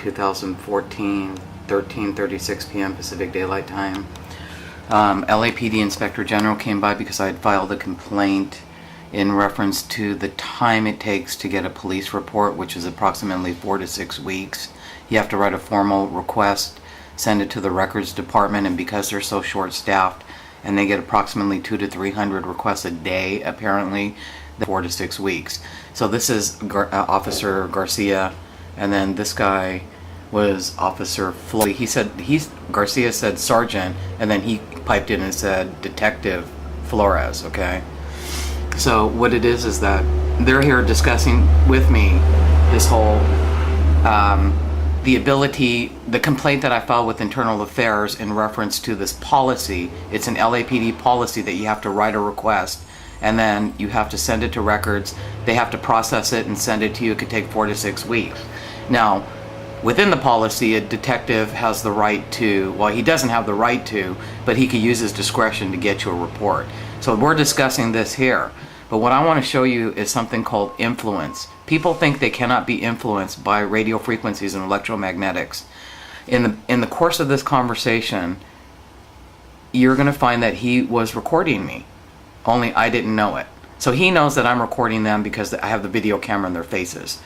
2014, 13:36 p.m. Pacific Daylight Time. LAPD Inspector General came by because I had filed a complaint in reference to the time it takes to get a police report, which is approximately 4 to 6 weeks. You have to write a formal request, send it to the records department, and because they're so short-staffed and they get approximately 200 to 300 requests a day, apparently, 4 to 6 weeks. So this is Officer Garcia, and then this guy was Officer Floyd. Garcia said Sergeant, and then he piped in and said Detective Flores, okay? So what it is that they're here discussing with me this whole, the complaint that I filed with Internal Affairs in reference to this policy. It's an LAPD policy that you have to write a request, and then you have to send it to records. They have to process it and send it to you. It could take 4 to 6 weeks. Now, within the policy, a detective has the right to, well, he doesn't have the right to, but he could use his discretion to get you a report. So we're discussing this here. But what I want to show you is something called influence. People think they cannot be influenced by radio frequencies and electromagnetics. In the course of this conversation, you're going to find that he was recording me, only I didn't know it. So he knows that I'm recording them because I have the video camera in their faces.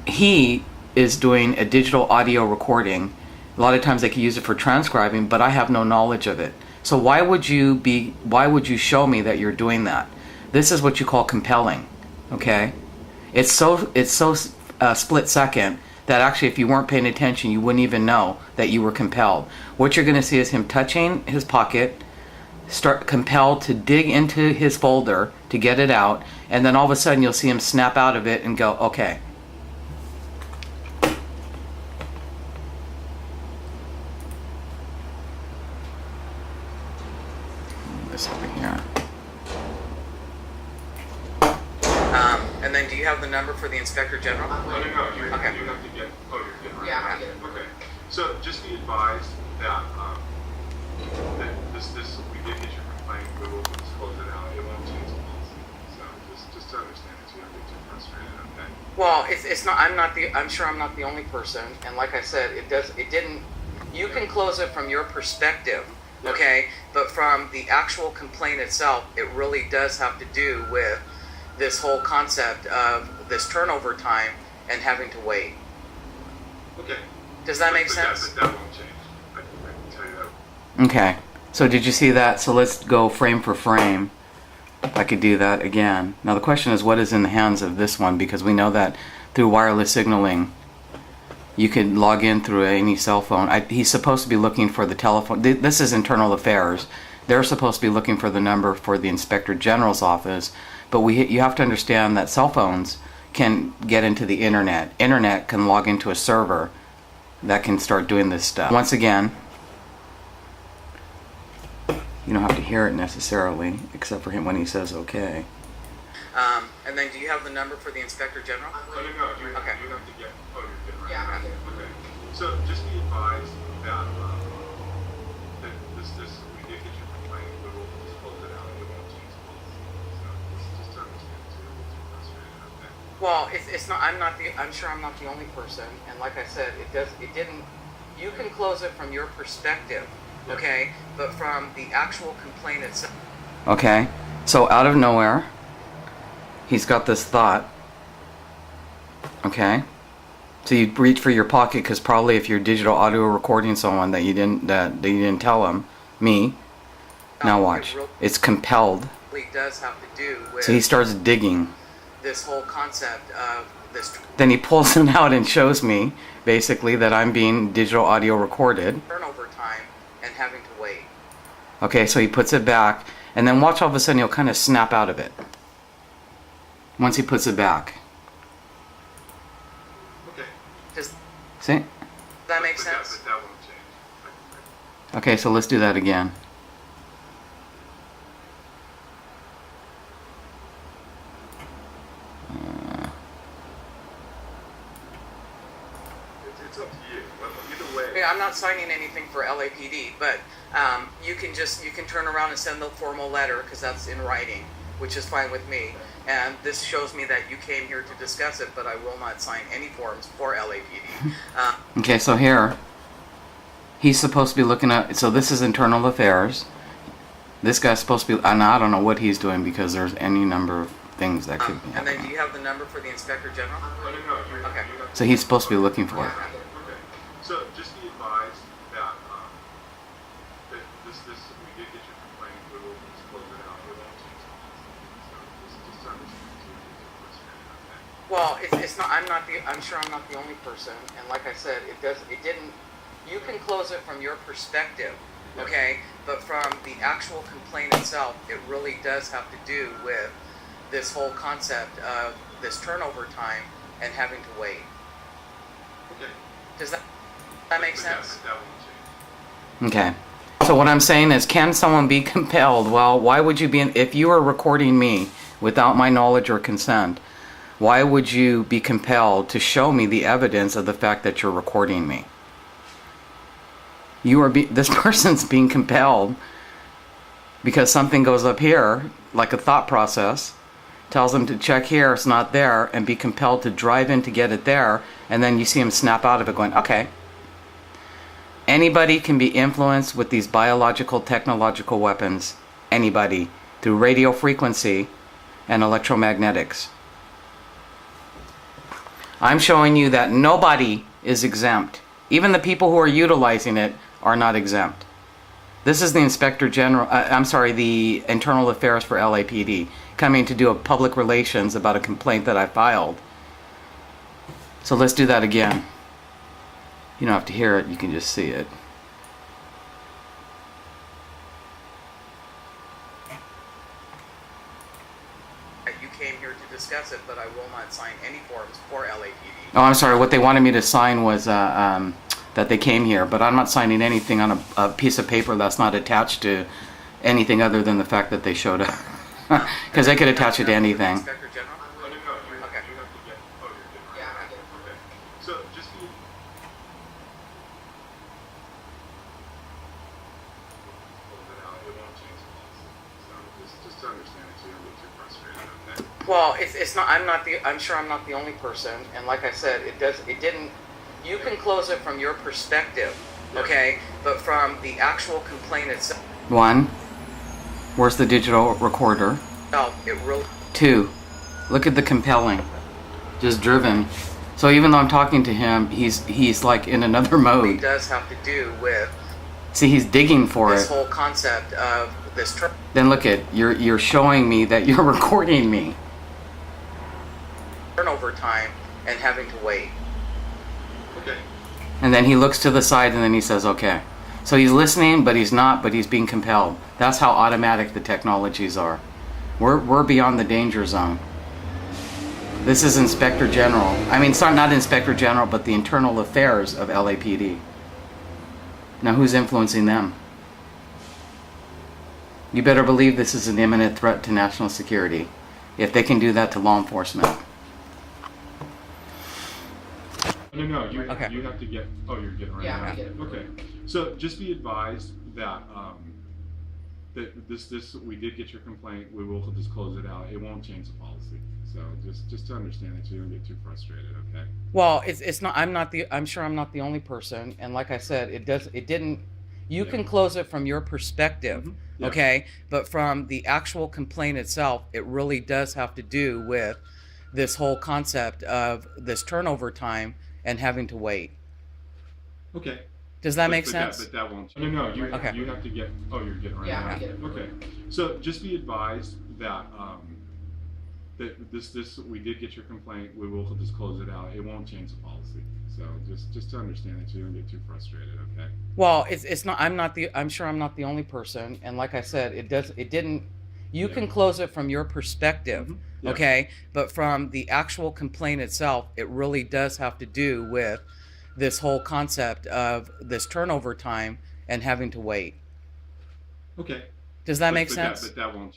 He is doing a digital audio recording. A lot of times they can use it for transcribing, but I have no knowledge of it. So why would you show me that you're doing that? This is what you call compelling, okay? It's so split second that actually if you weren't paying attention, you wouldn't even know that you were compelled. What you're gonna see is him touching his pocket, compelled to dig into his folder to get it out, and then all of a sudden you'll see him snap out of it and go, okay. This over here. And then do you have the number for the Inspector General? No, you have to get, you're good, right? Yeah, I get it. Okay, so just be advised that, we did get your complaint, we will disclose it out, it won't change the policy. So just to understand that you don't get too frustrated, okay? Well, it's not, I'm sure I'm not the only person, and like I said, you can close it from your perspective, okay? But from the actual complaint itself, it really does have to do with this whole concept of this turnover time and having to wait. Okay. Does that make sense? That won't change. I can tell you that. Okay. So did you see that? So let's go frame for frame. I could do that again. Now the question is, what is in the hands of this one? Because we know that through wireless signaling, you can log in through any cell phone. He's supposed to be looking for the telephone. This is Internal Affairs. They're supposed to be looking for the number for the Inspector General's office. But you have to understand that cell phones can get into the internet. Internet can log into a server that can start doing this stuff. Once again, you don't have to hear it necessarily, except for him when he says okay. And then do you have the number for the Inspector General? No, you have to get, you're good, right? Yeah, I get it. Okay, so just be advised that, we did get your complaint, we will disclose it out, it won't change the policy. So just to understand that you don't get too frustrated, okay? Well, it's not. I'm sure I'm not the only person, and like I said, you can close it from your perspective, okay? But from the actual complaint itself. Okay, so out of nowhere, he's got this thought. Okay, so you reach for your pocket because probably if you're digital audio recording someone that you didn't tell him, me. Now watch. It's compelled. It does have to do with. So he starts digging. This whole concept of this. Then he pulls it out and shows me basically that I'm being digital audio recorded. Turnover time and having to wait. Okay, so he puts it back, and then watch all of a sudden he'll kind of snap out of it. Once he puts it back. Okay. See? Does that make sense? That won't change. Okay, so let's do that again. It's up to you. Either way. I'm not signing anything for LAPD, but you can turn around and send the formal letter because that's in writing. which is fine with me. And this shows me that you came here to discuss it, but I will not sign any forms for LAPD. Okay, so here, he's supposed to be looking at, so this is internal affairs. This guy's supposed to be, and I don't know what he's doing because there's any number of things that could be And happening. then do you have the number for the Inspector General? No, Okay. So he's supposed to be looking for it. Okay. So just be advised that, that this, we did get your complaint, we will just close it out, we won't change the policy. So just understand too, it's frustrating, okay? Well, it's not. I'm sure I'm not the only person. And like I said, it didn't. You can close it from your perspective, okay? But from the actual complaint itself, it really does have to do with this whole concept of this turnover time and having to wait. Okay. Does that make But sense? that won't change. Okay. So what I'm saying is, can someone be compelled? Well, why would you be, if you are recording me without my knowledge or consent, why would you be compelled to show me the evidence of the fact that you're recording me? This person's being compelled because something goes up here, like a thought process, tells them to check here, it's not there, and be compelled to drive in to get it there, and then you see him snap out of it going, okay. Anybody can be influenced with these biological, technological weapons. Anybody. Through radio frequency and electromagnetics. I'm showing you that nobody is exempt. Even the people who are utilizing it are not exempt. This is the Inspector General, the Internal Affairs for LAPD, coming to do a public relations about a complaint that I filed. So let's do that again. You don't have to hear it, you can just see it. You came here to discuss it, but I will not sign any forms for LAPD. Oh, I'm sorry, what they wanted me to sign was that they came here, but I'm not signing anything on a piece of paper that's not attached to anything other than the fact that they showed up. Because they could attach it to anything. Inspector General? No, you have to get, oh, you're getting right. Okay. So just be. Close it out, it won't change the policy. So just to understand it, so you don't get too frustrated, okay? Well, it's not. I'm sure I'm not the only person. And like I said, it didn't. You can close it from your perspective, okay? But from the actual complaint itself. One, where's the digital recorder? No, it really. Two, look at the compelling, just driven. So even though I'm talking to him, he's like in another mode. It does have to do with. See, he's digging for this whole concept of this. Then look at you're showing me that you're recording me. Turnover time and having to wait. Okay. And then he looks to the side and then he says, okay. So he's listening, but he's not, but he's being compelled. That's how automatic the technologies are. We're beyond the danger zone. This is Inspector General. I mean, sorry, not Inspector General, but the internal affairs of LAPD. Now who's influencing them? You better believe this is an imminent threat to national security. If they can do that to law enforcement. No, you Okay. you have to get, oh, you're getting right now. Yeah, I get it. Okay, so just be advised that, that this, we did get your complaint, we will just close it out, it won't change the policy. So just to understand it, so you don't get too frustrated, okay? Well, it's not. I'm sure I'm not the only person. And like I said, it didn't. You Yeah. can close it from your perspective, Mhm. Yeah. okay? But from the actual complaint itself, it really does have to do with this whole concept of this turnover time and having to wait. Okay. Does that make But sense? but that won't. No, you Okay. you have to get, oh, you're getting right Yeah, now. I get it. Okay, so just be advised that, that this, we did get your complaint, we will just close it out, it won't change the policy. So just to understand it, so you don't get too frustrated, okay? Well, it's not. I'm sure I'm not the only person. And like I said, it didn't. You Yeah. can close it from your perspective, Mhm. Yeah. okay? But from the actual complaint itself, it really does have to do with this whole concept of this turnover time and having to wait. Okay. Does that make But sense? but that won't.